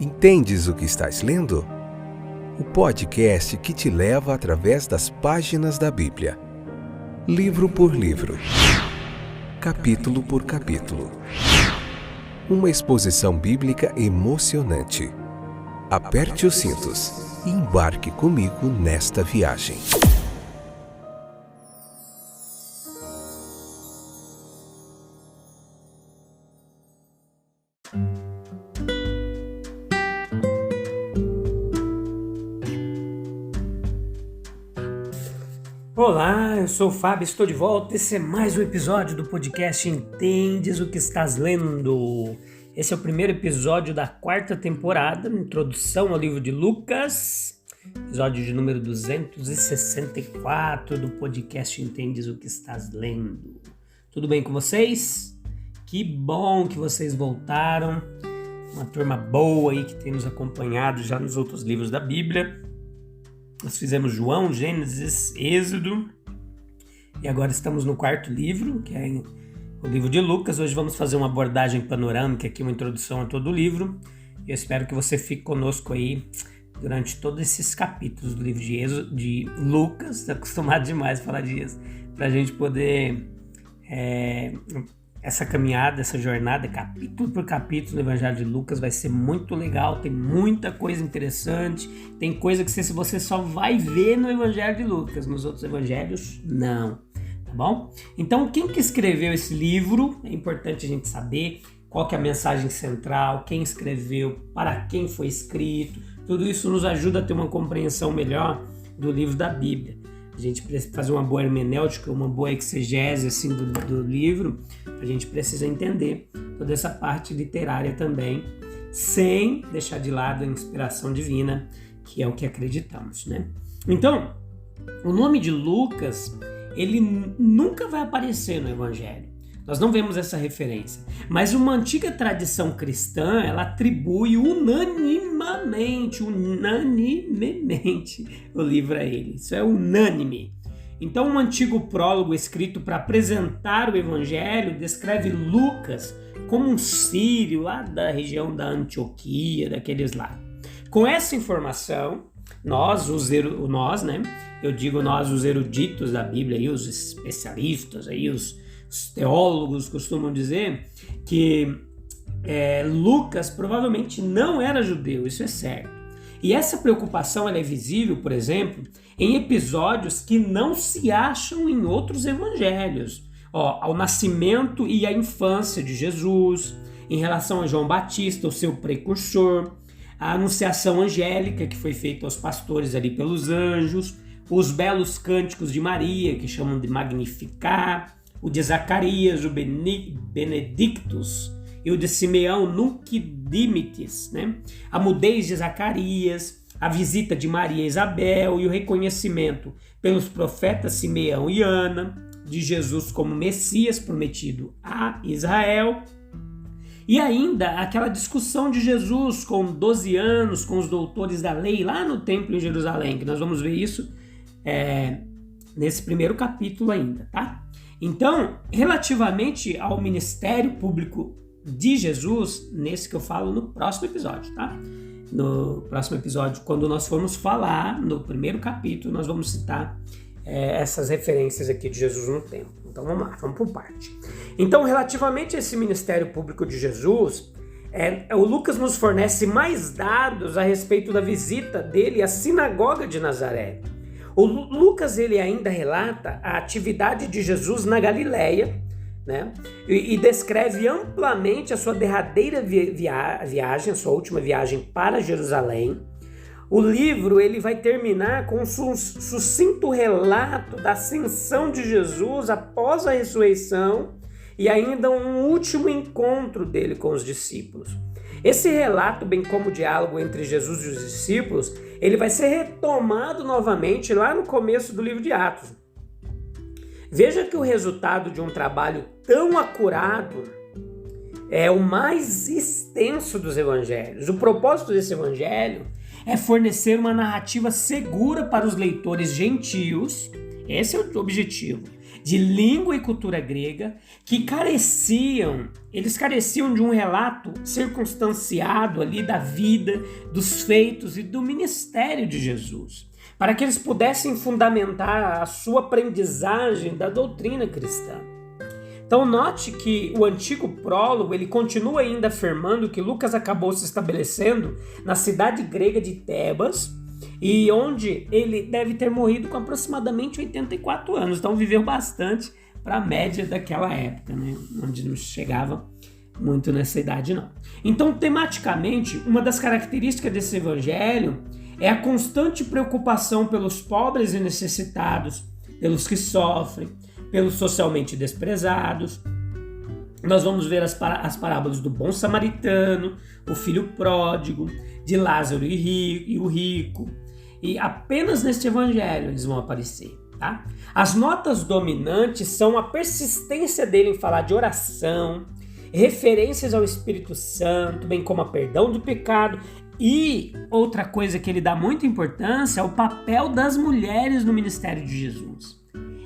Entendes o que estás lendo? O podcast que te leva através das páginas da Bíblia. Livro por livro. Capítulo por capítulo. Uma exposição bíblica emocionante. Aperte os cintos e embarque comigo nesta viagem. Olá, eu sou o Fábio, estou de volta. Esse é mais um episódio do podcast Entendes o que estás lendo. Esse é o primeiro episódio da 4ª temporada, introdução ao livro de Lucas, episódio de número 264 do podcast Entendes o que estás lendo. Tudo bem com vocês? Que bom que vocês voltaram. Uma turma boa aí que tem nos acompanhado já nos outros livros da Bíblia. Nós fizemos João, Gênesis, Êxodo e agora estamos no 4º livro, que é o livro de Lucas. Hoje vamos fazer uma abordagem panorâmica aqui, uma introdução a todo o livro. Eu espero que você fique conosco aí durante todos esses capítulos do livro de Lucas. Estou acostumado demais a falar disso, para a gente poder essa caminhada, essa jornada, capítulo por capítulo do Evangelho de Lucas vai ser muito legal, tem muita coisa interessante, tem coisa que você só vai ver no Evangelho de Lucas, nos outros evangelhos não, tá bom? Então quem que escreveu esse livro, é importante a gente saber qual que é a mensagem central, quem escreveu, para quem foi escrito, tudo isso nos ajuda a ter uma compreensão melhor do livro da Bíblia. A gente precisa fazer uma boa hermenêutica, uma boa exegese assim, do livro. A gente precisa entender toda essa parte literária também, sem deixar de lado a inspiração divina, que é o que acreditamos, né? Então, o nome de Lucas, ele nunca vai aparecer no Evangelho. Nós não vemos essa referência. Mas uma antiga tradição cristã, ela atribui unanimemente o livro a ele. Isso é unânime. Então, um antigo prólogo escrito para apresentar o Evangelho descreve Lucas como um sírio lá da região da Antioquia, daqueles lá. Com essa informação, nós, os eruditos da Bíblia, aí, os especialistas, aí, os teólogos costumam dizer que Lucas provavelmente não era judeu, isso é certo. E essa preocupação ela é visível, por exemplo, em episódios que não se acham em outros evangelhos. Ao nascimento e à infância de Jesus, em relação a João Batista, o seu precursor, a anunciação angélica que foi feita aos pastores ali pelos anjos, os belos cânticos de Maria, que chamam de Magnificat, o de Zacarias, o Benedictus, e o de Simeão, Nunc Dimittis, né? A mudez de Zacarias, a visita de Maria e Isabel e o reconhecimento pelos profetas Simeão e Ana de Jesus como Messias prometido a Israel. E ainda aquela discussão de Jesus com 12 anos, com os doutores da lei lá no templo em Jerusalém, que nós vamos ver isso nesse primeiro capítulo ainda, tá? Então, relativamente ao ministério público de Jesus, nesse que eu falo no próximo episódio, tá? No próximo episódio, quando nós formos falar no primeiro capítulo, nós vamos citar essas referências aqui de Jesus no templo. Então vamos lá, vamos por parte. Então, relativamente a esse ministério público de Jesus, o Lucas nos fornece mais dados a respeito da visita dele à sinagoga de Nazaré. O Lucas ele ainda relata a atividade de Jesus na Galileia, né? E descreve amplamente a sua derradeira viagem, a sua última viagem para Jerusalém. O livro ele vai terminar com um sucinto relato da ascensão de Jesus após a ressurreição e ainda um último encontro dele com os discípulos. Esse relato, bem como o diálogo entre Jesus e os discípulos, ele vai ser retomado novamente lá no começo do livro de Atos. Veja que o resultado de um trabalho tão acurado é o mais extenso dos evangelhos. O propósito desse evangelho é fornecer uma narrativa segura para os leitores gentios, esse é o objetivo, de língua e cultura grega, que eles careciam de um relato circunstanciado ali da vida, dos feitos e do ministério de Jesus, para que eles pudessem fundamentar a sua aprendizagem da doutrina cristã. Então note que o antigo prólogo ele continua ainda afirmando que Lucas acabou se estabelecendo na cidade grega de Tebas, e onde ele deve ter morrido com aproximadamente 84 anos. Então viveu bastante para a média daquela época, né? Onde não chegava muito nessa idade não. Então, tematicamente, uma das características desse evangelho é a constante preocupação pelos pobres e necessitados, pelos que sofrem, pelos socialmente desprezados. Nós vamos ver as parábolas do bom samaritano, o filho pródigo, de Lázaro e o rico. E apenas neste evangelho eles vão aparecer, tá? As notas dominantes são a persistência dele em falar de oração, referências ao Espírito Santo, bem como a perdão do pecado. E outra coisa que ele dá muita importância é o papel das mulheres no ministério de Jesus.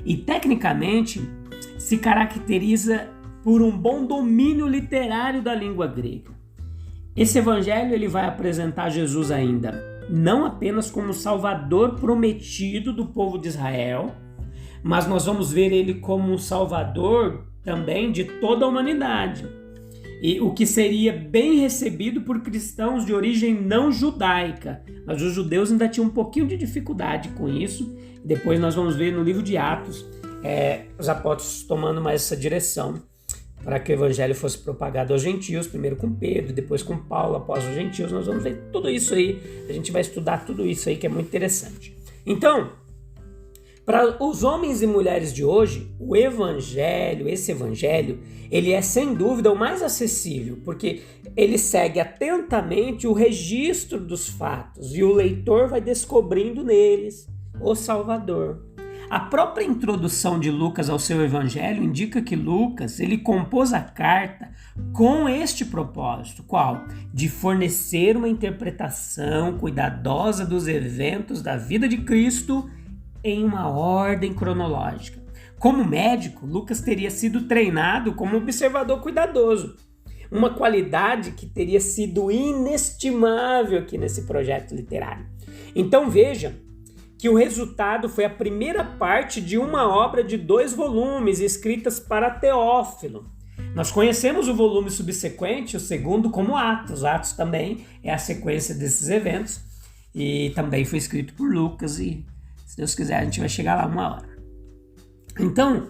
E tecnicamente se caracteriza por um bom domínio literário da língua grega. Esse evangelho ele vai apresentar Jesus ainda não apenas como o Salvador prometido do povo de Israel, mas nós vamos ver ele como um Salvador também de toda a humanidade, e o que seria bem recebido por cristãos de origem não judaica, mas os judeus ainda tinham um pouquinho de dificuldade com isso. Depois nós vamos ver no livro de Atos os apóstolos tomando mais essa direção para que o evangelho fosse propagado aos gentios, primeiro com Pedro, depois com Paulo, após os gentios. Nós vamos ver tudo isso aí, a gente vai estudar tudo isso aí que é muito interessante. Então, para os homens e mulheres de hoje, esse evangelho, ele é sem dúvida o mais acessível, porque ele segue atentamente o registro dos fatos e o leitor vai descobrindo neles o Salvador. A própria introdução de Lucas ao seu evangelho indica que Lucas ele compôs a carta com este propósito, qual? De fornecer uma interpretação cuidadosa dos eventos da vida de Cristo em uma ordem cronológica. Como médico, Lucas teria sido treinado como observador cuidadoso, uma qualidade que teria sido inestimável aqui nesse projeto literário. Então veja que o resultado foi a primeira parte de uma obra de 2 volumes escritas para Teófilo. Nós conhecemos o volume subsequente, o segundo, como Atos. Atos também é a sequência desses eventos e também foi escrito por Lucas e, se Deus quiser, a gente vai chegar lá uma hora. Então,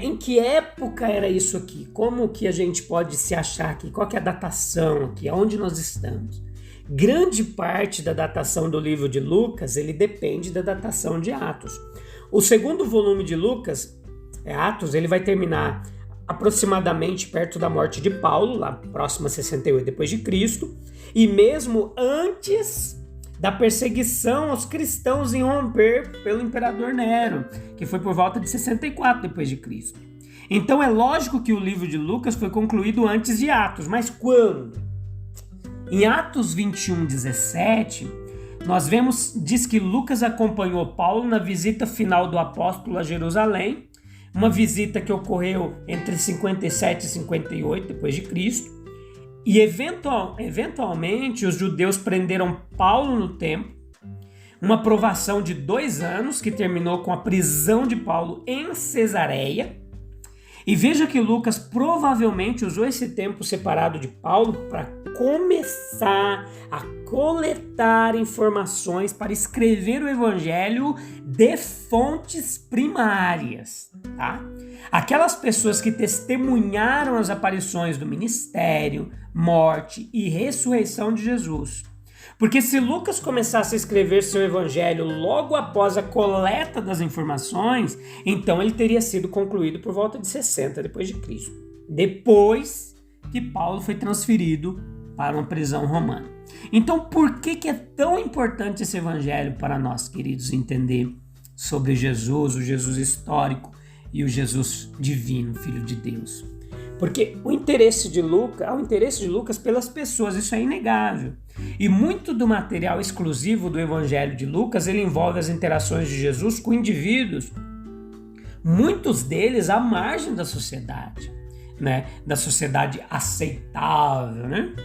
em que época era isso aqui? Como que a gente pode se achar aqui? Qual que é a datação aqui? Aonde nós estamos? Grande parte da datação do livro de Lucas, ele depende da datação de Atos. O segundo volume de Lucas, Atos, ele vai terminar aproximadamente perto da morte de Paulo, lá próximo a 68 depois de Cristo, e mesmo antes da perseguição aos cristãos em romper pelo imperador Nero, que foi por volta de 64 depois de Cristo. Então é lógico que o livro de Lucas foi concluído antes de Atos, mas quando? Em Atos 21:17, nós diz que Lucas acompanhou Paulo na visita final do apóstolo a Jerusalém, uma visita que ocorreu entre 57 e 58 depois de Cristo, e eventualmente os judeus prenderam Paulo no templo, uma provação de 2 anos que terminou com a prisão de Paulo em Cesareia. E veja que Lucas provavelmente usou esse tempo separado de Paulo para começar a coletar informações para escrever o evangelho de fontes primárias, tá? Aquelas pessoas que testemunharam as aparições do ministério, morte e ressurreição de Jesus. Porque se Lucas começasse a escrever seu evangelho logo após a coleta das informações, então ele teria sido concluído por volta de 60 depois de Cristo, depois que Paulo foi transferido para uma prisão romana. Então, por que é tão importante esse evangelho para nós, queridos, entender sobre Jesus, o Jesus histórico e o Jesus divino, Filho de Deus? Porque o interesse de Lucas pelas pessoas, isso é inegável. E muito do material exclusivo do Evangelho de Lucas, ele envolve as interações de Jesus com indivíduos muitos deles à margem da sociedade, né? Da sociedade aceitável, né?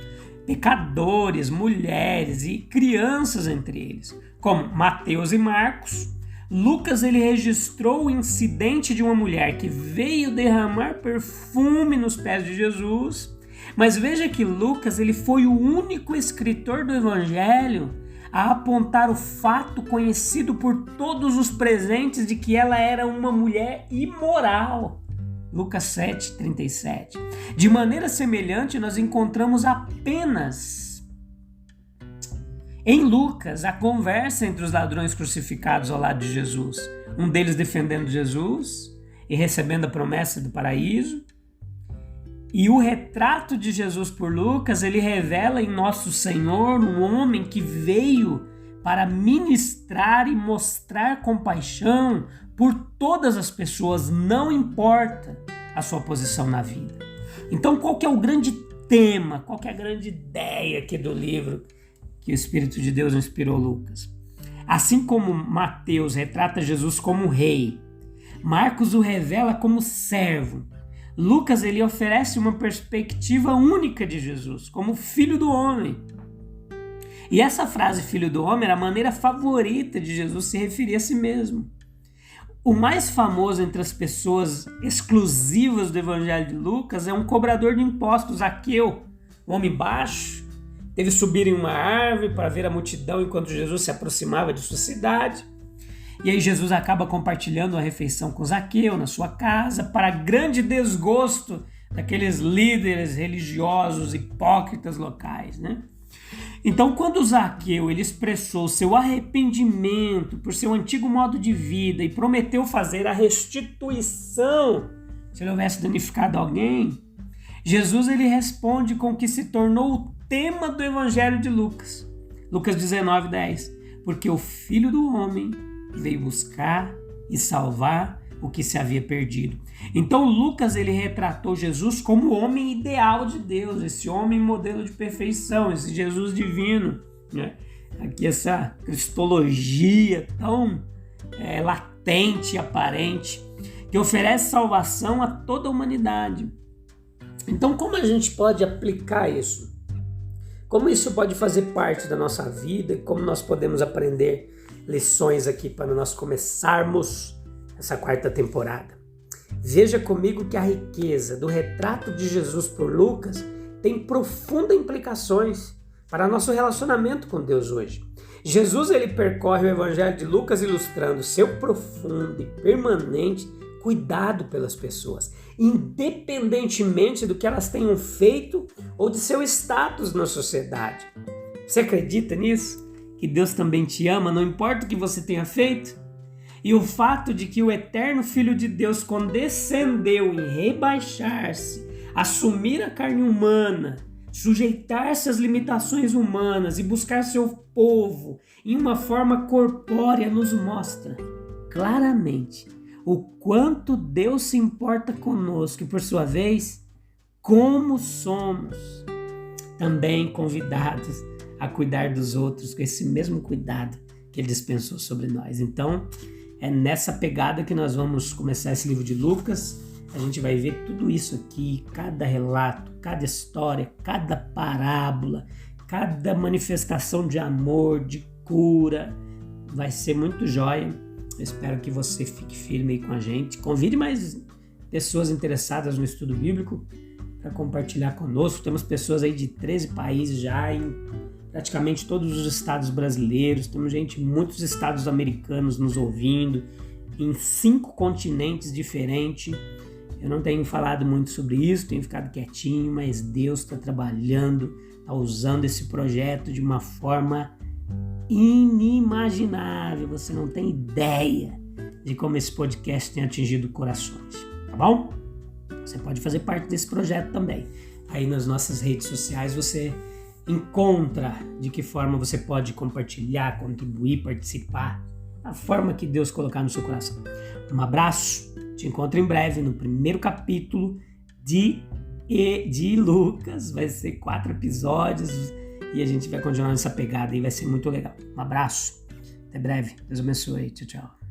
Pecadores, mulheres e crianças entre eles, como Mateus e Marcos. Lucas ele registrou o incidente de uma mulher que veio derramar perfume nos pés de Jesus, mas veja que Lucas ele foi o único escritor do Evangelho a apontar o fato conhecido por todos os presentes de que ela era uma mulher imoral. Lucas 7:37. De maneira semelhante, nós encontramos apenas em Lucas a conversa entre os ladrões crucificados ao lado de Jesus. Um deles defendendo Jesus e recebendo a promessa do paraíso. E o retrato de Jesus por Lucas, ele revela em Nosso Senhor um homem que veio para ministrar e mostrar compaixão por todas as pessoas, não importa a sua posição na vida. Então, qual que é o grande tema, qual que é a grande ideia aqui do livro que o Espírito de Deus inspirou Lucas? Assim como Mateus retrata Jesus como rei, Marcos o revela como servo, Lucas ele oferece uma perspectiva única de Jesus, como filho do homem. E essa frase, filho do homem, era a maneira favorita de Jesus se referir a si mesmo. O mais famoso entre as pessoas exclusivas do Evangelho de Lucas é um cobrador de impostos, Zaqueu, um homem baixo, teve que subir em uma árvore para ver a multidão enquanto Jesus se aproximava de sua cidade. E aí Jesus acaba compartilhando a refeição com Zaqueu na sua casa, para grande desgosto daqueles líderes religiosos hipócritas locais, né? Então, quando Zaqueu ele expressou seu arrependimento por seu antigo modo de vida e prometeu fazer a restituição se ele houvesse danificado alguém, Jesus ele responde com o que se tornou o tema do Evangelho de Lucas. Lucas 19:10. Porque o Filho do Homem veio buscar e salvar o que se havia perdido. Então Lucas ele retratou Jesus como o homem ideal de Deus, esse homem modelo de perfeição, esse Jesus divino, né? Aqui essa cristologia tão latente e aparente, que oferece salvação a toda a humanidade. Então como a gente pode aplicar isso? Como isso pode fazer parte da nossa vida? Como nós podemos aprender lições aqui para nós começarmos essa quarta temporada? Veja comigo que a riqueza do retrato de Jesus por Lucas tem profundas implicações para nosso relacionamento com Deus hoje. Jesus ele percorre o Evangelho de Lucas ilustrando seu profundo e permanente cuidado pelas pessoas, independentemente do que elas tenham feito ou de seu status na sociedade. Você acredita nisso? Que Deus também te ama, não importa o que você tenha feito? E o fato de que o eterno Filho de Deus condescendeu em rebaixar-se, assumir a carne humana, sujeitar-se às limitações humanas e buscar seu povo em uma forma corpórea nos mostra claramente o quanto Deus se importa conosco e, por sua vez, como somos também convidados a cuidar dos outros com esse mesmo cuidado que Ele dispensou sobre nós. Então, é nessa pegada que nós vamos começar esse livro de Lucas. A gente vai ver tudo isso aqui, cada relato, cada história, cada parábola, cada manifestação de amor, de cura. Vai ser muito jóia. Eu espero que você fique firme aí com a gente. Convide mais pessoas interessadas no estudo bíblico para compartilhar conosco. Temos pessoas aí de 13 países já, em praticamente todos os estados brasileiros. Temos gente em muitos estados americanos nos ouvindo, em 5 continentes diferentes. Eu não tenho falado muito sobre isso, tenho ficado quietinho, mas Deus está trabalhando, está usando esse projeto de uma forma inimaginável. Você não tem ideia de como esse podcast tem atingido corações, tá bom? Você pode fazer parte desse projeto também. Aí nas nossas redes sociais você encontra de que forma você pode compartilhar, contribuir, participar, da forma que Deus colocar no seu coração. Um abraço, te encontro em breve no primeiro capítulo de Lucas. Vai ser 4 episódios e a gente vai continuar nessa pegada e vai ser muito legal. Um abraço, até breve, Deus abençoe, tchau, tchau.